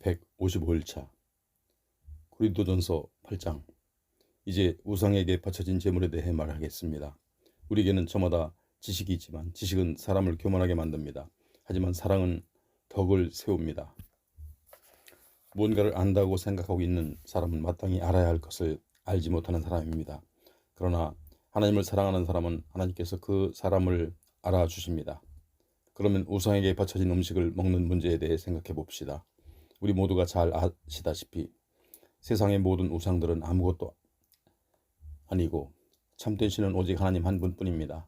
155일차 고린도전서 8장. 이제 우상에게 바쳐진 제물에 대해 말하겠습니다. 우리에게는 저마다 지식이 있지만 지식은 사람을 교만하게 만듭니다. 하지만 사랑은 덕을 세웁니다. 무언가를 안다고 생각하고 있는 사람은 마땅히 알아야 할 것을 알지 못하는 사람입니다. 그러나 하나님을 사랑하는 사람은 하나님께서 그 사람을 알아주십니다. 그러면 우상에게 바쳐진 음식을 먹는 문제에 대해 생각해 봅시다. 우리 모두가 잘 아시다시피 세상의 모든 우상들은 아무것도 아니고 참된 신은 오직 하나님 한 분뿐입니다.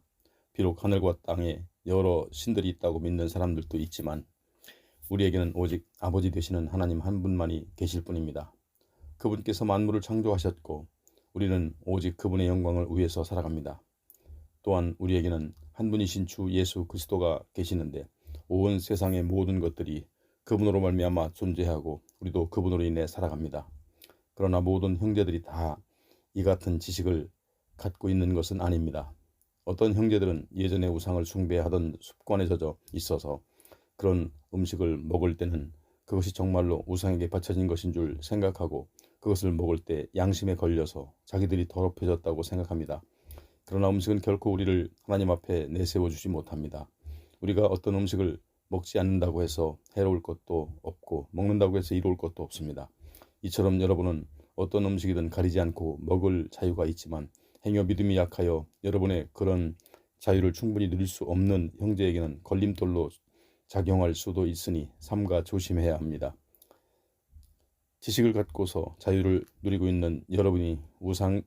비록 하늘과 땅에 여러 신들이 있다고 믿는 사람들도 있지만 우리에게는 오직 아버지 되시는 하나님 한 분만이 계실 뿐입니다. 그분께서 만물을 창조하셨고 우리는 오직 그분의 영광을 위해서 살아갑니다. 또한 우리에게는 한 분이신 주 예수 그리스도가 계시는데 온 세상의 모든 것들이 그분으로 말미암아 존재하고 우리도 그분으로 인해 살아갑니다. 그러나 모든 형제들이 다 이 같은 지식을 갖고 있는 것은 아닙니다. 어떤 형제들은 예전에 우상을 숭배하던 습관에 젖어 있어서 그런 음식을 먹을 때는 그것이 정말로 우상에게 바쳐진 것인 줄 생각하고 그것을 먹을 때 양심에 걸려서 자기들이 더럽혀졌다고 생각합니다. 그러나 음식은 결코 우리를 하나님 앞에 내세워주지 못합니다. 우리가 어떤 음식을 먹지 않는다고 해서 해로울 것도 없고 먹는다고 해서 이로울 것도 없습니다. 이처럼 여러분은 어떤 음식이든 가리지 않고 먹을 자유가 있지만 행여 믿음이 약하여 여러분의 그런 자유를 충분히 누릴 수 없는 형제에게는 걸림돌로 작용할 수도 있으니 삼가 조심해야 합니다. 지식을 갖고서 자유를 누리고 있는 여러분이 우상의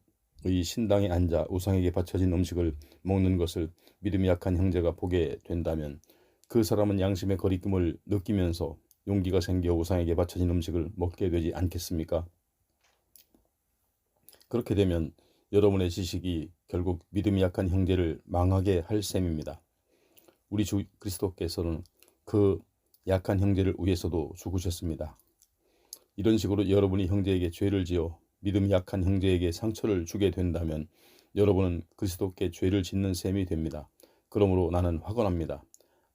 신당에 앉아 우상에게 바쳐진 음식을 먹는 것을 믿음이 약한 형제가 보게 된다면 그 사람은 양심의 거리낌을 느끼면서 용기가 생겨 우상에게 바쳐진 음식을 먹게 되지 않겠습니까? 그렇게 되면 여러분의 지식이 결국 믿음이 약한 형제를 망하게 할 셈입니다. 우리 주 그리스도께서는 그 약한 형제를 위해서도 죽으셨습니다. 이런 식으로 여러분이 형제에게 죄를 지어 믿음이 약한 형제에게 상처를 주게 된다면 여러분은 그리스도께 죄를 짓는 셈이 됩니다. 그러므로 나는 확언합니다.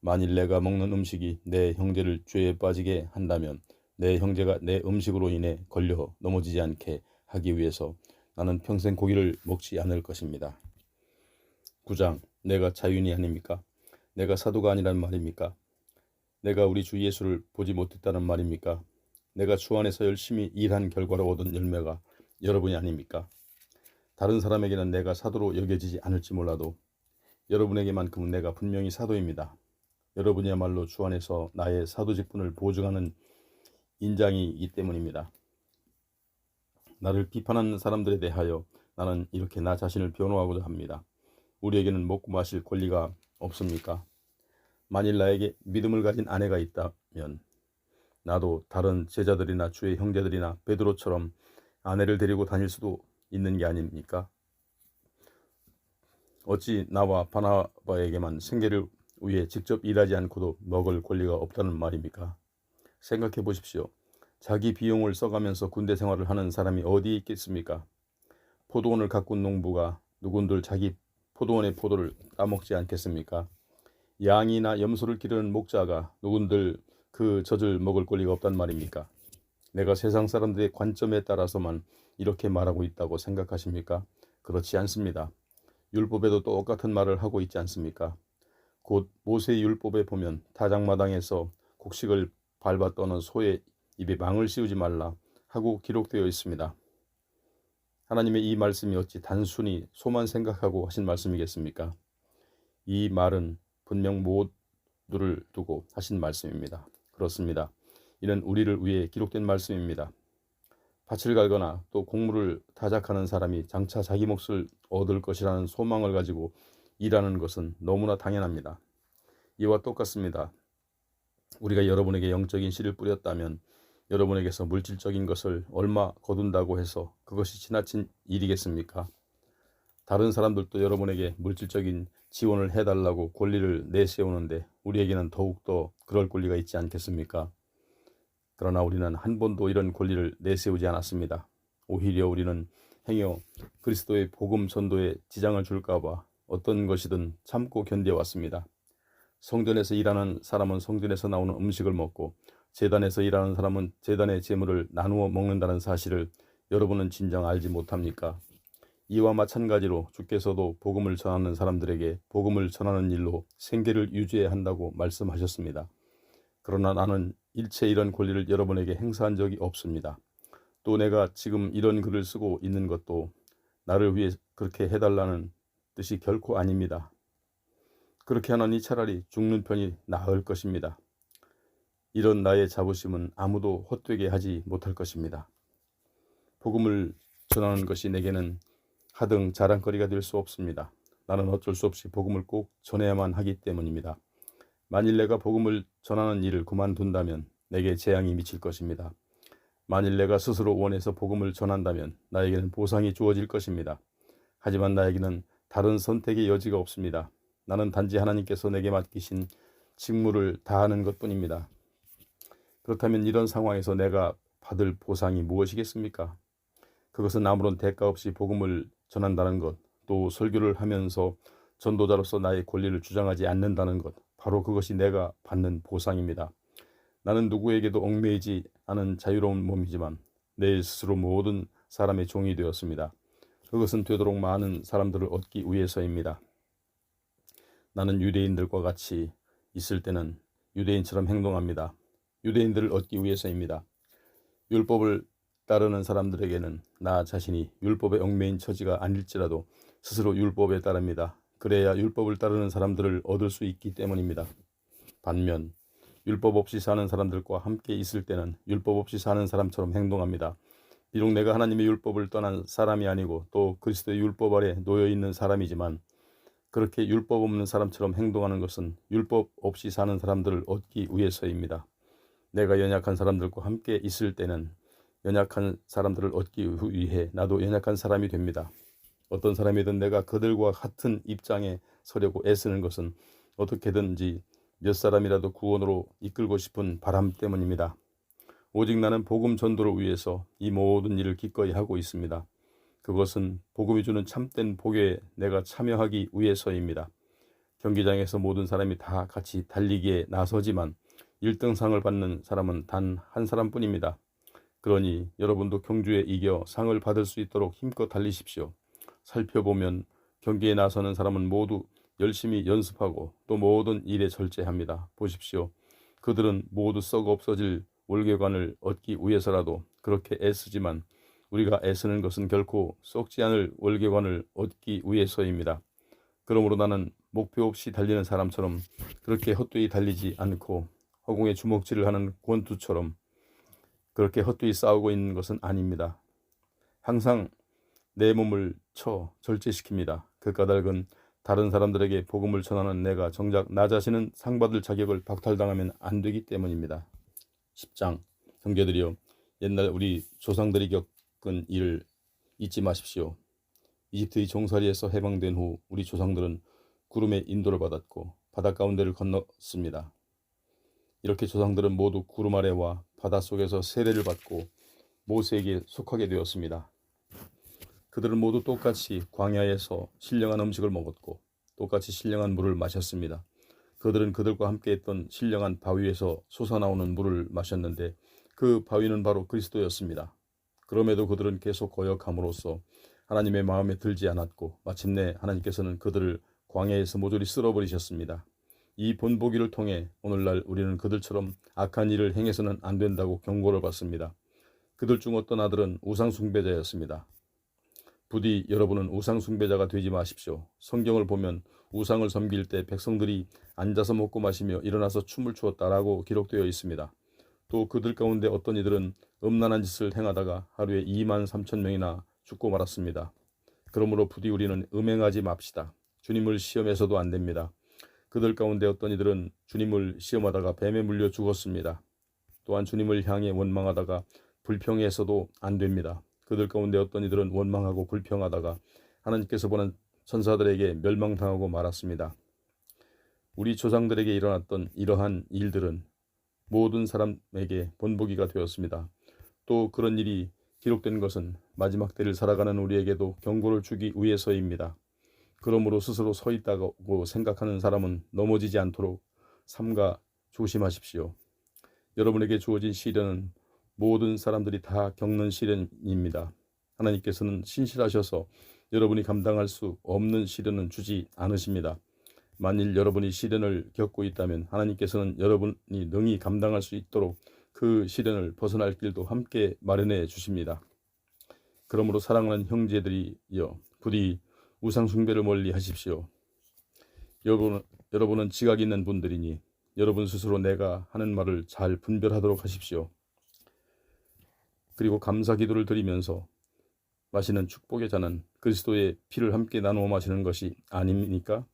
만일 내가 먹는 음식이 내 형제를 죄에 빠지게 한다면 내 형제가 내 음식으로 인해 걸려 넘어지지 않게 하기 위해서 나는 평생 고기를 먹지 않을 것입니다. 9장. 내가 자유인이 아닙니까? 내가 사도가 아니란 말입니까? 내가 우리 주 예수를 보지 못했다는 말입니까? 내가 주 안에서 열심히 일한 결과로 얻은 열매가 여러분이 아닙니까? 다른 사람에게는 내가 사도로 여겨지지 않을지 몰라도 여러분에게만큼은 내가 분명히 사도입니다. 여러분이야말로 주 안에서 나의 사도 직분을 보증하는 인장이기 때문입니다. 나를 비판하는 사람들에 대하여 나는 이렇게 나 자신을 변호하고자 합니다. 우리에게는 먹고 마실 권리가 없습니까? 만일 나에게 믿음을 가진 아내가 있다면 나도 다른 제자들이나 주의 형제들이나 베드로처럼 아내를 데리고 다닐 수도 있는 게 아닙니까? 어찌 나와 바나바에게만 생계를 위해 직접 일하지 않고도 먹을 권리가 없다는 말입니까? 생각해 보십시오. 자기 비용을 써가면서 군대 생활을 하는 사람이 어디에 있겠습니까? 포도원을 가꾼 농부가 누군들 자기 포도원의 포도를 따먹지 않겠습니까? 양이나 염소를 기르는 목자가 누군들 그 젖을 먹을 권리가 없단 말입니까? 내가 세상 사람들의 관점에 따라서만 이렇게 말하고 있다고 생각하십니까? 그렇지 않습니다. 율법에도 똑같은 말을 하고 있지 않습니까? 곧 모세의 율법에 보면 타작마당에서 곡식을 밟아 떠는 소의 입에 망을 씌우지 말라 하고 기록되어 있습니다. 하나님의 이 말씀이 어찌 단순히 소만 생각하고 하신 말씀이겠습니까? 이 말은 분명 모두를 두고 하신 말씀입니다. 그렇습니다. 이는 우리를 위해 기록된 말씀입니다. 밭을 갈거나 또 곡물을 타작하는 사람이 장차 자기 몫을 얻을 것이라는 소망을 가지고 일하는 것은 너무나 당연합니다. 이와 똑같습니다. 우리가 여러분에게 영적인 씨를 뿌렸다면 여러분에게서 물질적인 것을 얼마 거둔다고 해서 그것이 지나친 일이겠습니까? 다른 사람들도 여러분에게 물질적인 지원을 해달라고 권리를 내세우는데 우리에게는 더욱더 그럴 권리가 있지 않겠습니까? 그러나 우리는 한 번도 이런 권리를 내세우지 않았습니다. 오히려 우리는 행여 그리스도의 복음 전도에 지장을 줄까봐 어떤 것이든 참고 견뎌왔습니다. 성전에서 일하는 사람은 성전에서 나오는 음식을 먹고 제단에서 일하는 사람은 제단의 제물을 나누어 먹는다는 사실을 여러분은 진정 알지 못합니까? 이와 마찬가지로 주께서도 복음을 전하는 사람들에게 복음을 전하는 일로 생계를 유지해야 한다고 말씀하셨습니다. 그러나 나는 일체 이런 권리를 여러분에게 행사한 적이 없습니다. 또 내가 지금 이런 글을 쓰고 있는 것도 나를 위해 그렇게 해달라는 뜻이 결코 아닙니다. 그렇게 하나니 차라리 죽는 편이 나을 것입니다. 이런 나의 자부심은 아무도 헛되게 하지 못할 것입니다. 복음을 전하는 것이 내게는 하등 자랑거리가 될 수 없습니다. 나는 어쩔 수 없이 복음을 꼭 전해야만 하기 때문입니다. 만일 내가 복음을 전하는 일을 그만둔다면 내게 재앙이 미칠 것입니다. 만일 내가 스스로 원해서 복음을 전한다면 나에게는 보상이 주어질 것입니다. 하지만 나에게는 다른 선택의 여지가 없습니다. 나는 단지 하나님께서 내게 맡기신 직무를 다하는 것뿐입니다. 그렇다면 이런 상황에서 내가 받을 보상이 무엇이겠습니까? 그것은 아무런 대가 없이 복음을 전한다는 것, 또 설교를 하면서 전도자로서 나의 권리를 주장하지 않는다는 것, 바로 그것이 내가 받는 보상입니다. 나는 누구에게도 얽매이지 않은 자유로운 몸이지만 내 스스로 모든 사람의 종이 되었습니다. 그것은 되도록 많은 사람들을 얻기 위해서입니다. 나는 유대인들과 같이 있을 때는 유대인처럼 행동합니다. 유대인들을 얻기 위해서입니다. 율법을 따르는 사람들에게는 나 자신이 율법에 얽매인 처지가 아닐지라도 스스로 율법에 따릅니다. 그래야 율법을 따르는 사람들을 얻을 수 있기 때문입니다. 반면 율법 없이 사는 사람들과 함께 있을 때는 율법 없이 사는 사람처럼 행동합니다. 비록 내가 하나님의 율법을 떠난 사람이 아니고 또 그리스도의 율법 아래 놓여 있는 사람이지만 그렇게 율법 없는 사람처럼 행동하는 것은 율법 없이 사는 사람들을 얻기 위해서입니다. 내가 연약한 사람들과 함께 있을 때는 연약한 사람들을 얻기 위해 나도 연약한 사람이 됩니다. 어떤 사람이든 내가 그들과 같은 입장에 서려고 애쓰는 것은 어떻게든지 몇 사람이라도 구원으로 이끌고 싶은 바람 때문입니다. 오직 나는 복음 전도를 위해서 이 모든 일을 기꺼이 하고 있습니다. 그것은 복음이 주는 참된 복에 내가 참여하기 위해서입니다. 경기장에서 모든 사람이 다 같이 달리기에 나서지만 1등상을 받는 사람은 단 한 사람뿐입니다. 그러니 여러분도 경주에 이겨 상을 받을 수 있도록 힘껏 달리십시오. 살펴보면 경기에 나서는 사람은 모두 열심히 연습하고 또 모든 일에 절제합니다. 보십시오. 그들은 모두 썩어 없어질 월계관을 얻기 위해서라도 그렇게 애쓰지만 우리가 애쓰는 것은 결코 썩지 않을 월계관을 얻기 위해서입니다. 그러므로 나는 목표 없이 달리는 사람처럼 그렇게 헛되이 달리지 않고 허공에 주먹질을 하는 권투처럼 그렇게 헛되이 싸우고 있는 것은 아닙니다. 항상 내 몸을 쳐 절제시킵니다. 그 까닭은 다른 사람들에게 복음을 전하는 내가 정작 나 자신은 상받을 자격을 박탈당하면 안 되기 때문입니다. 10장 형제들이여 옛날 우리 조상들이 겪은 일을 잊지 마십시오. 이집트의 종살이에서 해방된 후 우리 조상들은 구름의 인도를 받았고 바다 가운데를 건넜습니다. 이렇게 조상들은 모두 구름 아래와 바닷속에서 세례를 받고 모세에게 속하게 되었습니다. 그들은 모두 똑같이 광야에서 신령한 음식을 먹었고 똑같이 신령한 물을 마셨습니다. 그들은 그들과 함께했던 신령한 바위에서 솟아나오는 물을 마셨는데 그 바위는 바로 그리스도였습니다. 그럼에도 그들은 계속 거역함으로써 하나님의 마음에 들지 않았고 마침내 하나님께서는 그들을 광야에서 모조리 쓸어버리셨습니다. 이 본보기를 통해 오늘날 우리는 그들처럼 악한 일을 행해서는 안 된다고 경고를 받습니다. 그들 중 어떤 아들은 우상숭배자였습니다. 부디 여러분은 우상숭배자가 되지 마십시오. 성경을 보면 우상을 섬길 때 백성들이 앉아서 먹고 마시며 일어나서 춤을 추었다라고 기록되어 있습니다. 또 그들 가운데 어떤 이들은 음란한 짓을 행하다가 하루에 23,000명이나 죽고 말았습니다. 그러므로 부디 우리는 음행하지 맙시다. 주님을 시험해서도 안 됩니다. 그들 가운데 어떤 이들은 주님을 시험하다가 뱀에 물려 죽었습니다. 또한 주님을 향해 원망하다가 불평해서도 안 됩니다. 그들 가운데 어떤 이들은 원망하고 불평하다가 하나님께서 보낸 천사들에게 멸망당하고 말았습니다. 우리 조상들에게 일어났던 이러한 일들은 모든 사람에게 본보기가 되었습니다. 또 그런 일이 기록된 것은 마지막 때를 살아가는 우리에게도 경고를 주기 위해서입니다. 그러므로 스스로 서 있다고 생각하는 사람은 넘어지지 않도록 삼가 조심하십시오. 여러분에게 주어진 시련은 모든 사람들이 다 겪는 시련입니다. 하나님께서는 신실하셔서 여러분이 감당할 수 없는 시련은 주지 않으십니다. 만일 여러분이 시련을 겪고 있다면 하나님께서는 여러분이 능히 감당할 수 있도록 그 시련을 벗어날 길도 함께 마련해 주십니다. 그러므로 사랑하는 형제들이여, 부디 우상 숭배를 멀리 하십시오. 여러분은 지각 있는 분들이니 여러분 스스로 내가 하는 말을 잘 분별하도록 하십시오. 그리고 감사 기도를 드리면서 마시는 축복의 잔은 그리스도의 피를 함께 나누어 마시는 것이 아닙니까?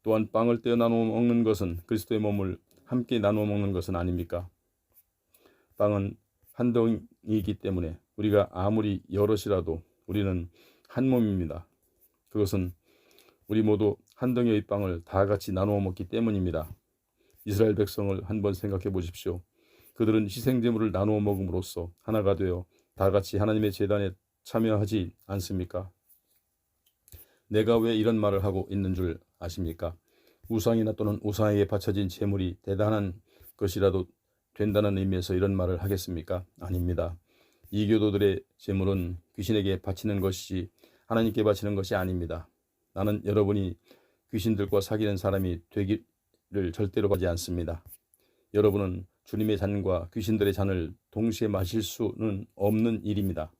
또한 빵을 떼어 나누어 먹는 것은 그리스도의 몸을 함께 나누어 먹는 것은 아닙니까? 빵은 한 덩이이기 때문에 우리가 아무리 여럿이라도 우리는 한 몸입니다. 그것은 우리 모두 한 덩이의 빵을 다 같이 나누어 먹기 때문입니다. 이스라엘 백성을 한번 생각해 보십시오. 그들은 희생제물을 나누어 먹음으로써 하나가 되어 다 같이 하나님의 제단에 참여하지 않습니까? 내가 왜 이런 말을 하고 있는 줄 아십니까? 우상이나 또는 우상에게 바쳐진 제물이 대단한 것이라도 된다는 의미에서 이런 말을 하겠습니까? 아닙니다. 이교도들의 제물은 귀신에게 바치는 것이 하나님께 바치는 것이 아닙니다. 나는 여러분이 귀신들과 사귀는 사람이 되기를 절대로 하지 않습니다. 여러분은 주님의 잔과 귀신들의 잔을 동시에 마실 수는 없는 일입니다.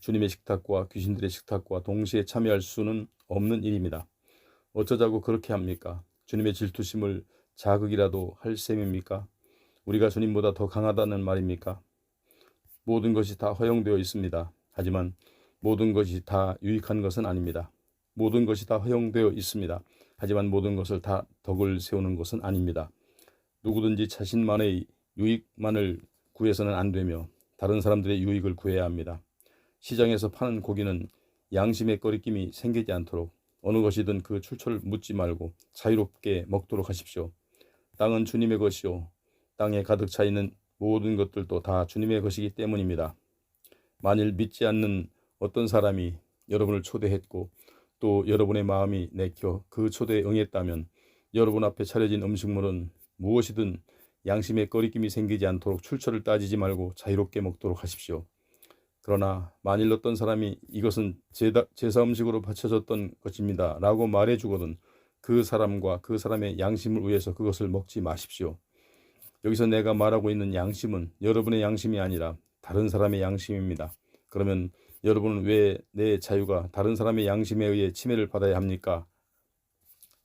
주님의 식탁과 귀신들의 식탁과 동시에 참여할 수는 없는 일입니다. 어쩌자고 그렇게 합니까? 주님의 질투심을 자극이라도 할 셈입니까? 우리가 주님보다 더 강하다는 말입니까? 모든 것이 다 허용되어 있습니다. 하지만 모든 것이 다 유익한 것은 아닙니다. 모든 것이 다 허용되어 있습니다. 하지만 모든 것을 다 덕을 세우는 것은 아닙니다. 누구든지 자신만의 유익만을 구해서는 안 되며 다른 사람들의 유익을 구해야 합니다. 시장에서 파는 고기는 양심의 거리낌이 생기지 않도록 어느 것이든 그 출처를 묻지 말고 자유롭게 먹도록 하십시오. 땅은 주님의 것이요 땅에 가득 차 있는 모든 것들도 다 주님의 것이기 때문입니다. 만일 믿지 않는 어떤 사람이 여러분을 초대했고 또 여러분의 마음이 내켜 그 초대에 응했다면 여러분 앞에 차려진 음식물은 무엇이든 양심의 거리낌이 생기지 않도록 출처를 따지지 말고 자유롭게 먹도록 하십시오. 그러나 만일 어떤 사람이 이것은 제사 음식으로 바쳐졌던 것입니다 라고 말해주거든 그 사람과 그 사람의 양심을 위해서 그것을 먹지 마십시오. 여기서 내가 말하고 있는 양심은 여러분의 양심이 아니라 다른 사람의 양심입니다. 그러면 여러분은 왜 내 자유가 다른 사람의 양심에 의해 침해를 받아야 합니까?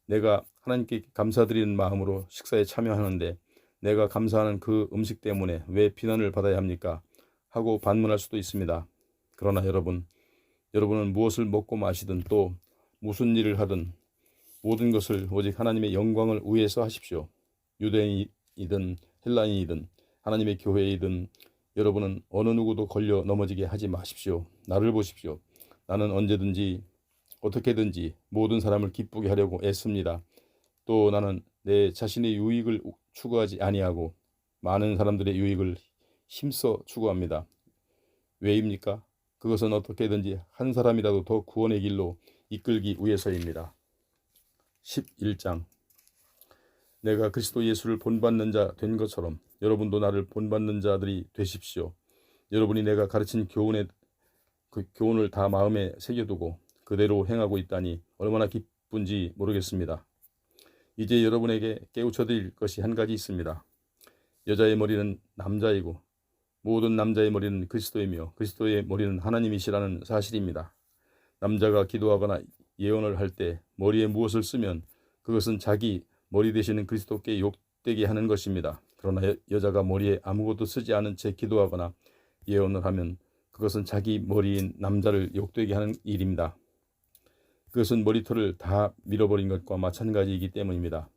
내가 하나님께 감사드리는 마음으로 식사에 참여하는데 내가 감사하는 그 음식 때문에 왜 비난을 받아야 합니까? 하고 반문할 수도 있습니다. 그러나 여러분은 무엇을 먹고 마시든 또 무슨 일을 하든 모든 것을 오직 하나님의 영광을 위해서 하십시오. 유대인이든 헬라인이든 하나님의 교회이든 여러분은 어느 누구도 걸려 넘어지게 하지 마십시오. 나를 보십시오. 나는 언제든지 어떻게든지 모든 사람을 기쁘게 하려고 애씁니다. 또 나는 내 자신의 유익을 추구하지 아니하고 많은 사람들의 유익을 힘써 추구합니다. 왜입니까? 그것은 어떻게든지 한 사람이라도 더 구원의 길로 이끌기 위해서입니다. 11장 내가 그리스도 예수를 본받는 자 된 것처럼 여러분도 나를 본받는 자들이 되십시오. 여러분이 내가 가르친 그 교훈을 다 마음에 새겨두고 그대로 행하고 있다니 얼마나 기쁜지 모르겠습니다. 이제 여러분에게 깨우쳐드릴 것이 한 가지 있습니다. 여자의 머리는 남자이고 모든 남자의 머리는 그리스도이며 그리스도의 머리는 하나님이시라는 사실입니다. 남자가 기도하거나 예언을 할 때 머리에 무엇을 쓰면 그것은 자기 머리 되시는 그리스도께 욕되게 하는 것입니다. 그러나 여자가 머리에 아무것도 쓰지 않은 채 기도하거나 예언을 하면 그것은 자기 머리인 남자를 욕되게 하는 일입니다. 그것은 머리털을 다 밀어버린 것과 마찬가지이기 때문입니다.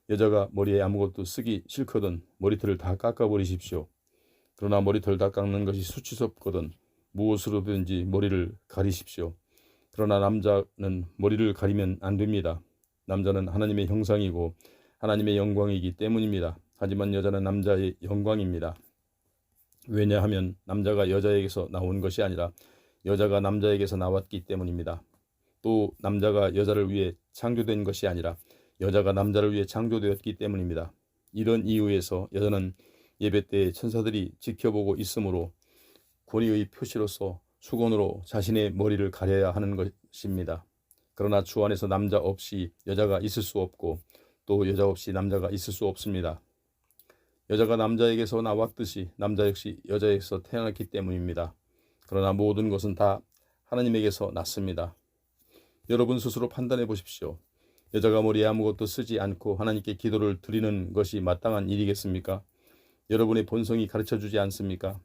여자가 머리에 아무것도 쓰기 싫거든 머리털을 다 깎아버리십시오. 그러나 머리털 다 깎는 것이 수치스럽거든 무엇으로든지 머리를 가리십시오. 그러나 남자는 머리를 가리면 안 됩니다. 남자는 하나님의 형상이고 하나님의 영광이기 때문입니다. 하지만 여자는 남자의 영광입니다. 왜냐하면 남자가 여자에게서 나온 것이 아니라 여자가 남자에게서 나왔기 때문입니다. 또 남자가 여자를 위해 창조된 것이 아니라 여자가 남자를 위해 창조되었기 때문입니다. 이런 이유에서 여자는 예배 때 천사들이 지켜보고 있으므로 권위의 표시로서 수건으로 자신의 머리를 가려야 하는 것입니다. 그러나 주 안에서 남자 없이 여자가 있을 수 없고 또 여자 없이 남자가 있을 수 없습니다. 여자가 남자에게서 나왔듯이 남자 역시 여자에게서 태어났기 때문입니다. 그러나 모든 것은 다 하나님에게서 났습니다. 여러분 스스로 판단해 보십시오. 여자가 머리에 아무것도 쓰지 않고 하나님께 기도를 드리는 것이 마땅한 일이겠습니까? 여러분의 본성이 가르쳐주지 않습니까?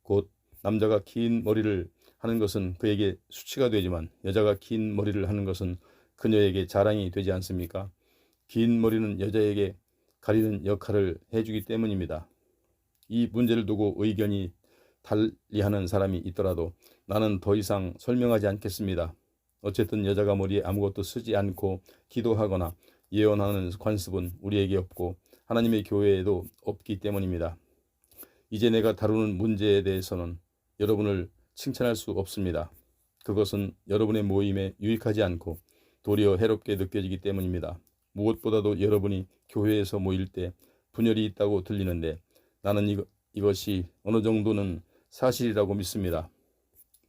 곧 남자가 긴 머리를 하는 것은 그에게 수치가 되지만 여자가 긴 머리를 하는 것은 그녀에게 자랑이 되지 않습니까? 긴 머리는 여자에게 가리는 역할을 해주기 때문입니다. 이 문제를 두고 의견이 달리하는 사람이 있더라도 나는 더 이상 설명하지 않겠습니다. 어쨌든 여자가 머리에 아무것도 쓰지 않고 기도하거나 예언하는 관습은 우리에게 없고 하나님의 교회에도 없기 때문입니다. 이제 내가 다루는 문제에 대해서는 여러분을 칭찬할 수 없습니다. 그것은 여러분의 모임에 유익하지 않고 도리어 해롭게 느껴지기 때문입니다. 무엇보다도 여러분이 교회에서 모일 때 분열이 있다고 들리는데 나는 이것이 어느 정도는 사실이라고 믿습니다.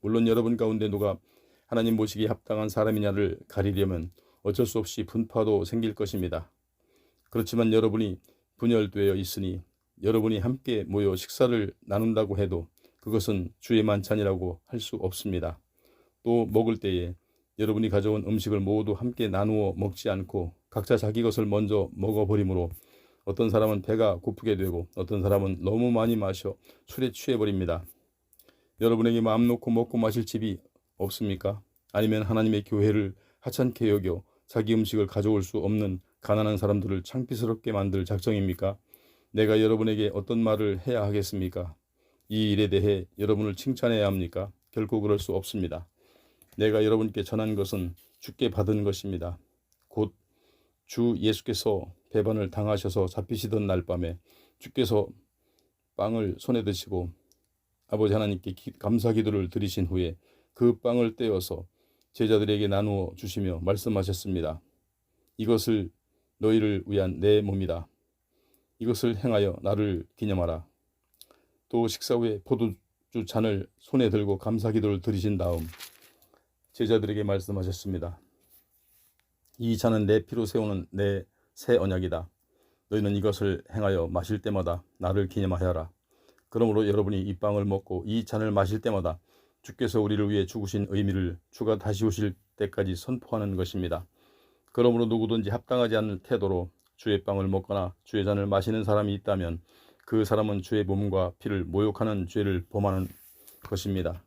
물론 여러분 가운데 누가 하나님 모시기에 합당한 사람이냐를 가리려면 어쩔 수 없이 분파도 생길 것입니다. 그렇지만 여러분이 분열되어 있으니 여러분이 함께 모여 식사를 나눈다고 해도 그것은 주의 만찬이라고 할 수 없습니다. 또 먹을 때에 여러분이 가져온 음식을 모두 함께 나누어 먹지 않고 각자 자기 것을 먼저 먹어버리므로 어떤 사람은 배가 고프게 되고 어떤 사람은 너무 많이 마셔 술에 취해버립니다. 여러분에게 마음 놓고 먹고 마실 집이 없습니까? 아니면 하나님의 교회를 하찮게 여겨 자기 음식을 가져올 수 없는 가난한 사람들을 창피스럽게 만들 작정입니까? 내가 여러분에게 어떤 말을 해야 하겠습니까? 이 일에 대해 여러분을 칭찬해야 합니까? 결코 그럴 수 없습니다. 내가 여러분께 전한 것은 주께 받은 것입니다. 곧 주 예수께서 배반을 당하셔서 잡히시던 날 밤에 주께서 빵을 손에 드시고 아버지 하나님께 감사 기도를 드리신 후에 그 빵을 떼어서 제자들에게 나누어 주시며 말씀하셨습니다. 이것을 너희를 위한 내 몸이다. 이것을 행하여 나를 기념하라. 또 식사 후에 포도주 잔을 손에 들고 감사 기도를 드리신 다음 제자들에게 말씀하셨습니다. 이 잔은 내 피로 세우는 내 새 언약이다. 너희는 이것을 행하여 마실 때마다 나를 기념하여라. 그러므로 여러분이 이 빵을 먹고 이 잔을 마실 때마다 주께서 우리를 위해 죽으신 의미를 주가 다시 오실 때까지 선포하는 것입니다. 그러므로 누구든지 합당하지 않는 태도로 주의 빵을 먹거나 주의 잔을 마시는 사람이 있다면 그 사람은 주의 몸과 피를 모욕하는 죄를 범하는 것입니다.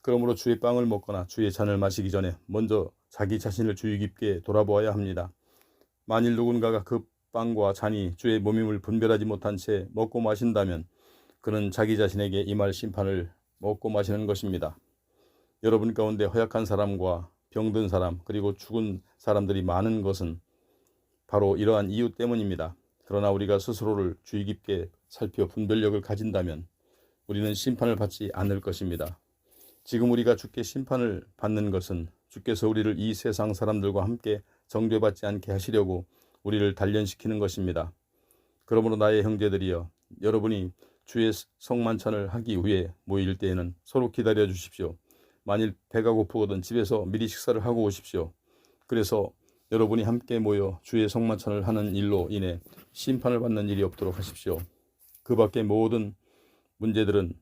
그러므로 주의 빵을 먹거나 주의 잔을 마시기 전에 먼저 자기 자신을 주의 깊게 돌아보아야 합니다. 만일 누군가가 그 빵과 잔이 주의 몸임을 분별하지 못한 채 먹고 마신다면 그는 자기 자신에게 임할 심판을 먹고 마시는 것입니다. 여러분 가운데 허약한 사람과 병든 사람 그리고 죽은 사람들이 많은 것은 바로 이러한 이유 때문입니다. 그러나 우리가 스스로를 주의 깊게 살펴 분별력을 가진다면 우리는 심판을 받지 않을 것입니다. 지금 우리가 주께 심판을 받는 것은 주께서 우리를 이 세상 사람들과 함께 정죄받지 않게 하시려고 우리를 단련시키는 것입니다. 그러므로 나의 형제들이여, 여러분이 주의 성만찬을 하기 위해 모일 때에는 서로 기다려 주십시오. 만일 배가 고프거든 집에서 미리 식사를 하고 오십시오. 그래서 여러분이 함께 모여 주의 성만찬을 하는 일로 인해 심판을 받는 일이 없도록 하십시오. 그 밖의 모든 문제들은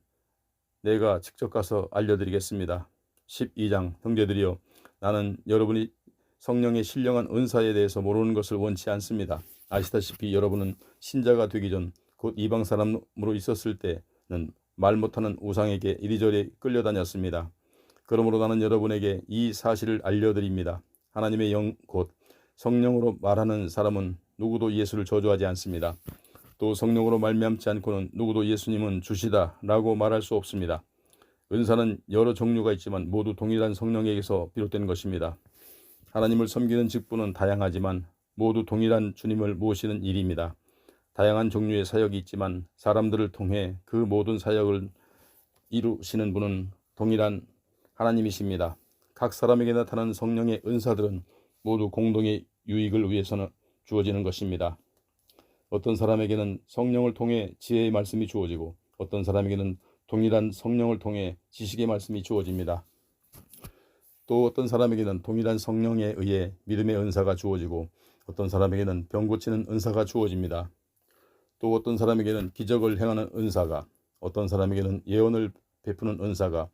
내가 직접 가서 알려드리겠습니다. 12장 형제들이여, 나는 여러분이 성령의 신령한 은사에 대해서 모르는 것을 원치 않습니다. 아시다시피 여러분은 신자가 되기 전 곧 이방 사람으로 있었을 때는 말 못하는 우상에게 이리저리 끌려다녔습니다. 그러므로 나는 여러분에게 이 사실을 알려드립니다. 하나님의 영 곧 성령으로 말하는 사람은 누구도 예수를 저주하지 않습니다. 또 성령으로 말미암지 않고는 누구도 예수님은 주시다 라고 말할 수 없습니다. 은사는 여러 종류가 있지만 모두 동일한 성령에게서 비롯된 것입니다. 하나님을 섬기는 직분은 다양하지만 모두 동일한 주님을 모시는 일입니다. 다양한 종류의 사역이 있지만 사람들을 통해 그 모든 사역을 이루시는 분은 동일한 하나님이십니다. 각 사람에게 나타나는 성령의 은사들은 모두 공동의 유익을 위해서는 주어지는 것입니다. 어떤 사람에게는 성령을 통해 지혜의 말씀이 주어지고 어떤 사람에게는 동일한 성령을 통해 지식의 말씀이 주어집니다. 또 어떤 사람에게는 동일한 성령에 의해 믿음의 은사가 주어지고 어떤 사람에게는 병 고치는 은사가 주어집니다. 또 어떤 사람에게는 기적을 행하는 은사가, 어떤 사람에게는 예언을 베푸는 은사가,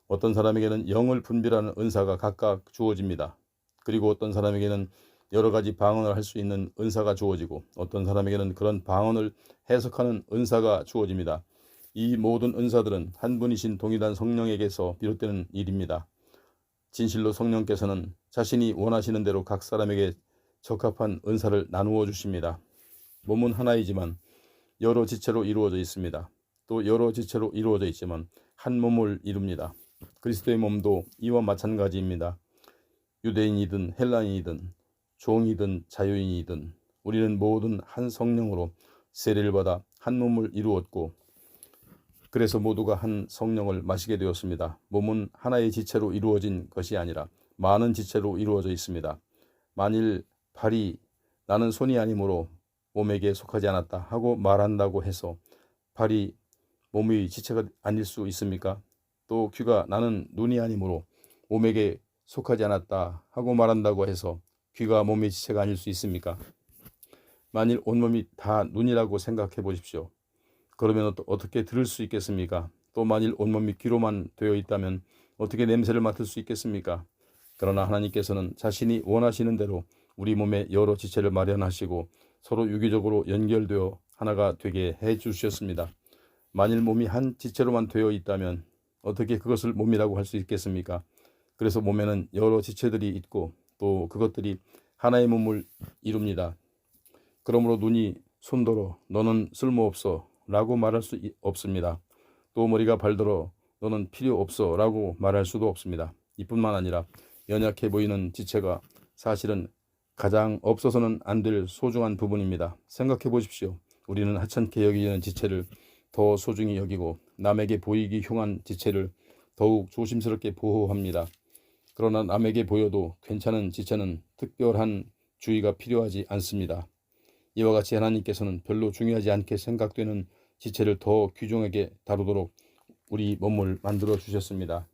어떤 사람에게는 영을 분별하는 은사가 각각 주어집니다. 그리고 어떤 사람에게는 여러 가지 방언을 할 수 있는 은사가 주어지고 어떤 사람에게는 그런 방언을 해석하는 은사가 주어집니다. 이 모든 은사들은 한 분이신 동일한 성령에게서 비롯되는 일입니다. 진실로 성령께서는 자신이 원하시는 대로 각 사람에게 적합한 은사를 나누어 주십니다. 몸은 하나이지만 여러 지체로 이루어져 있습니다. 또 여러 지체로 이루어져 있지만 한 몸을 이룹니다. 그리스도의 몸도 이와 마찬가지입니다. 유대인이든 헬라인이든 종이든 자유인이든 우리는 모든 한 성령으로 세례를 받아 한 몸을 이루었고 그래서 모두가 한 성령을 마시게 되었습니다. 몸은 하나의 지체로 이루어진 것이 아니라 많은 지체로 이루어져 있습니다. 만일 발이 나는 손이 아니므로 몸에게 속하지 않았다 하고 말한다고 해서 발이 몸의 지체가 아닐 수 있습니까? 또 귀가 나는 눈이 아니므로 몸에게 속하지 않았다 하고 말한다고 해서 귀가 몸의 지체가 아닐 수 있습니까? 만일 온몸이 다 눈이라고 생각해 보십시오. 그러면 어떻게 들을 수 있겠습니까? 또 만일 온몸이 귀로만 되어 있다면 어떻게 냄새를 맡을 수 있겠습니까? 그러나 하나님께서는 자신이 원하시는 대로 우리 몸에 여러 지체를 마련하시고 서로 유기적으로 연결되어 하나가 되게 해 주셨습니다. 만일 몸이 한 지체로만 되어 있다면 어떻게 그것을 몸이라고 할 수 있겠습니까? 그래서 몸에는 여러 지체들이 있고 또 그것들이 하나의 몸을 이룹니다. 그러므로 눈이 손더러 너는 쓸모없어 라고 말할 수 없습니다. 또 머리가 발더러 너는 필요 없어 라고 말할 수도 없습니다. 이뿐만 아니라 연약해 보이는 지체가 사실은 가장 없어서는 안 될 소중한 부분입니다. 생각해 보십시오. 우리는 하찮게 여기는 지체를 더 소중히 여기고 남에게 보이기 흉한 지체를 더욱 조심스럽게 보호합니다. 그러나 남에게 보여도 괜찮은 지체는 특별한 주의가 필요하지 않습니다. 이와 같이 하나님께서는 별로 중요하지 않게 생각되는 지체를 더 귀중하게 다루도록 우리 몸을 만들어 주셨습니다.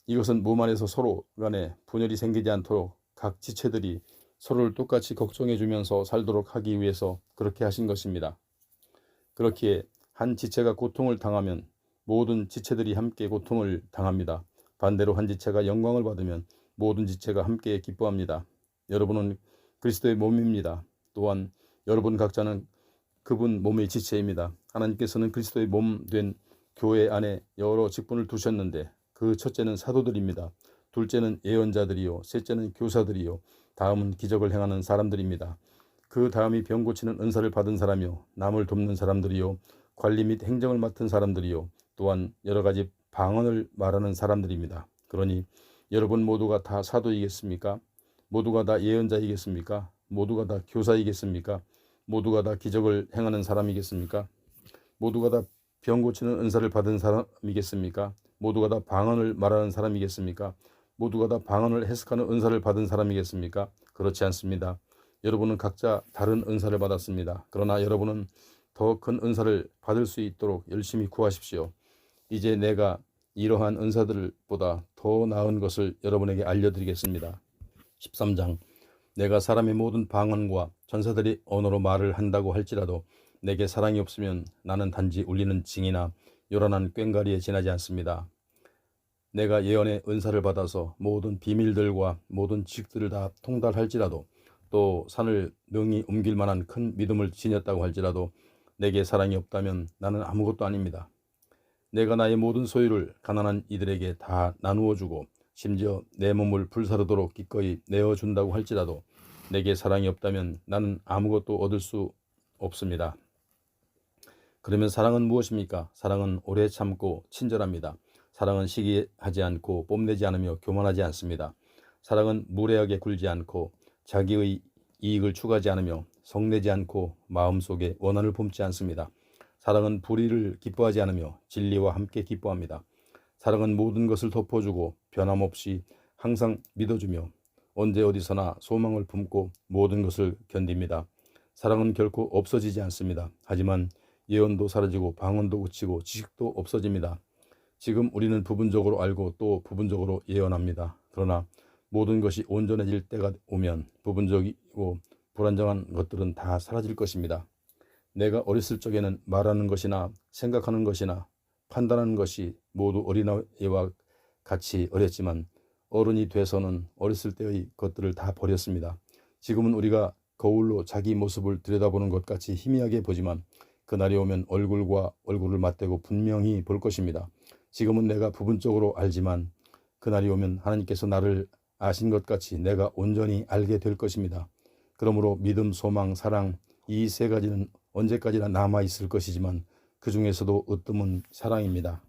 이것은 몸 안에서 서로 간에 분열이 생기지 않도록 각 지체들이 서로를 똑같이 걱정해 주면서 살도록 하기 위해서 그렇게 하신 것입니다. 그렇기에 한 지체가 고통을 당하면 모든 지체들이 함께 고통을 당합니다. 반대로 한 지체가 영광을 받으면 모든 지체가 함께 기뻐합니다. 여러분은 그리스도의 몸입니다. 또한 여러분 각자는 그분 몸의 지체입니다. 하나님께서는 그리스도의 몸 된 교회 안에 여러 직분을 두셨는데 그 첫째는 사도들입니다. 둘째는 예언자들이요, 셋째는 교사들이요, 다음은 기적을 행하는 사람들입니다. 그 다음이 병 고치는 은사를 받은 사람이요, 남을 돕는 사람들이요, 관리 및 행정을 맡은 사람들이요, 또한 여러 가지 방언을 말하는 사람들입니다. 그러니 여러분 모두가 다 사도이겠습니까? 모두가 다 예언자이겠습니까? 모두가 다 교사이겠습니까? 모두가 다 기적을 행하는 사람이겠습니까? 모두가 다 병 고치는 은사를 받은 사람이겠습니까? 모두가 다 방언을 말하는 사람이겠습니까? 모두가 다 방언을 해석하는 은사를 받은 사람이겠습니까? 그렇지 않습니다. 여러분은 각자 다른 은사를 받았습니다. 그러나 여러분은 더 큰 은사를 받을 수 있도록 열심히 구하십시오. 이제 내가 이러한 은사들보다 더 나은 것을 여러분에게 알려드리겠습니다. 13장 내가 사람의 모든 방언과 전사들이 언어로 말을 한다고 할지라도 내게 사랑이 없으면 나는 단지 울리는 징이나 요란한 꽹과리에 지나지 않습니다. 내가 예언의 은사를 받아서 모든 비밀들과 모든 지식들을 다 통달할지라도 또 산을 능히 옮길 만한 큰 믿음을 지녔다고 할지라도 내게 사랑이 없다면 나는 아무것도 아닙니다. 내가 나의 모든 소유를 가난한 이들에게 다 나누어 주고 심지어 내 몸을 불사르도록 기꺼이 내어준다고 할지라도 내게 사랑이 없다면 나는 아무것도 얻을 수 없습니다. 그러면 사랑은 무엇입니까? 사랑은 오래 참고 친절합니다. 사랑은 시기하지 않고 뽐내지 않으며 교만하지 않습니다. 사랑은 무례하게 굴지 않고 자기의 이익을 추구하지 않으며 성내지 않고 마음속에 원한을 품지 않습니다. 사랑은 불의를 기뻐하지 않으며 진리와 함께 기뻐합니다. 사랑은 모든 것을 덮어주고 변함없이 항상 믿어주며 언제 어디서나 소망을 품고 모든 것을 견딥니다. 사랑은 결코 없어지지 않습니다. 하지만 예언도 사라지고 방언도 그치고 지식도 없어집니다. 지금 우리는 부분적으로 알고 또 부분적으로 예언합니다. 그러나 모든 것이 온전해질 때가 오면 부분적이고 불안정한 것들은 다 사라질 것입니다. 내가 어렸을 적에는 말하는 것이나 생각하는 것이나 판단하는 것이 모두 어린아이와 같이 어렸지만 어른이 돼서는 어렸을 때의 것들을 다 버렸습니다. 지금은 우리가 거울로 자기 모습을 들여다보는 것 같이 희미하게 보지만 그날이 오면 얼굴과 얼굴을 맞대고 분명히 볼 것입니다. 지금은 내가 부분적으로 알지만 그날이 오면 하나님께서 나를 아신 것 같이 내가 온전히 알게 될 것입니다. 그러므로 믿음, 소망, 사랑 이 세 가지는 언제까지나 남아 있을 것이지만 그 중에서도 으뜸은 사랑입니다.